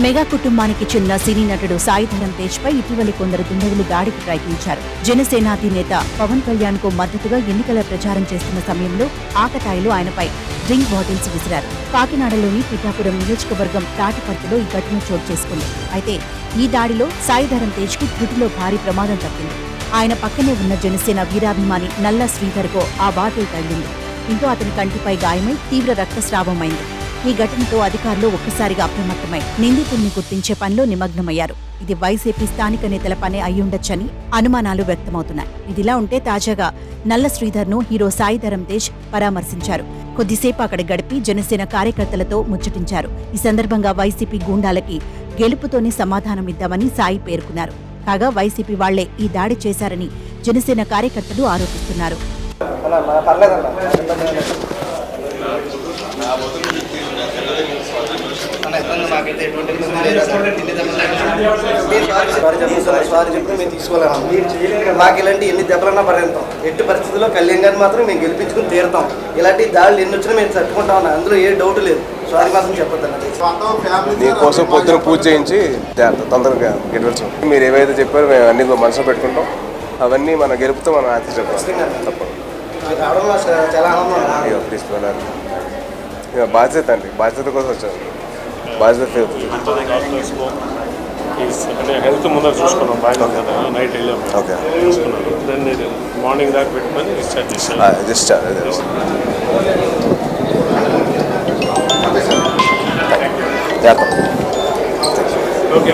Mega కుటుంబానికి చెందిన సినీ నటుడు సాయి ధరమ్ తేజ్ పై ఇటీవలి కొందరు దుండగులు దాడికి ప్రయత్నించారు. జనసేన అధినేత పవన్ కళ్యాణ్ కు మద్దతుగా ఎన్నికల ప్రచారం చేస్తున్న సమయంలో ఆకతాయిలు ఆయనపై డ్రింక్ బాటిల్స్ విసిరారు. కాకినాడలోని పిఠాపురం నియోజకవర్గం తాటిపర్తిలో ఈ ఘటన చోటు చేసుకుంది. అయితే ఈ దాడిలో సాయి ధరమ్ తేజ్ కి త్రుటిలో భారీ ప్రమాదం తప్పింది. ఆయన పక్కనే ఉన్న జనసేన వీరాభిమాని నల్ల శ్రీధర్ కు ఆ బాటిల్ తగిలింది. దీంతో అతని కంటిపై గాయమై తీవ్ర రక్తస్రావమైంది. ఈ ఘటనతో అధికారులు ఒక్కసారిగా అప్రమత్తమై నిందితుల్ని గుర్తించే పనిలో నిమగ్నమయ్యారు. ఇది వైసీపీ స్థానిక నేతల పనే అయ్యుండొచ్చని అనుమానాలు వ్యక్తమవుతున్నాయి. ఇదిలా ఉంటే తాజాగా నల్ల శ్రీధర్ ను హీరో సాయి ధరమ్ తేజ్ పరామర్శించారు. కొద్దిసేపు అక్కడ గడిపి జనసేన కార్యకర్తలతో ముచ్చటించారు. ఈ సందర్భంగా వైసీపీ గూండాలకి గెలుపుతోనే సమాధానమిద్దామని సాయి పేర్కొన్నారు. కాగా వైసీపీ వాళ్లే ఈ దాడి చేశారని జనసేన కార్యకర్తలు ఆరోపిస్తున్నారు. మాకు ఇలాంటి ఎన్ని దెబ్బలన్నా పర్యంతం ఎట్టి పరిస్థితుల్లో కళ్యాణ్ గారిని మాత్రం మేము గెలిపించుకుని తీరుతాం. ఇలాంటి దాడులు ఎన్ని వచ్చినా మేము తట్టుకుంటాం, అందులో ఏ డౌట్ లేదు. సారీ మాత్రం చెప్పొద్దు. దీనికోసం పొద్దున పూజ చేయించి తొందరగా గెలవచ్చు. మీరు ఏవైతే చెప్పారో మేము అన్ని మనసులో పెట్టుకుంటాం. అవన్నీ మన గెలుపుతో మనం ఆశించాం. తప్ప చాలా ఆనందం తీసుకున్నారు. బాధ్యత అండి, బాధ్యత కోసం వచ్చాను. బాధ్యత అంటే హెల్త్ ముందర చూసుకున్నాం. బాగా కదా నైట్ వెళ్ళాము. ఓకే, చూసుకున్నాను. దాన్ని మార్నింగ్ దాకా పెట్టుకొని డిశ్చార్జ్ చేశాను. చేస్తాం. ఓకే.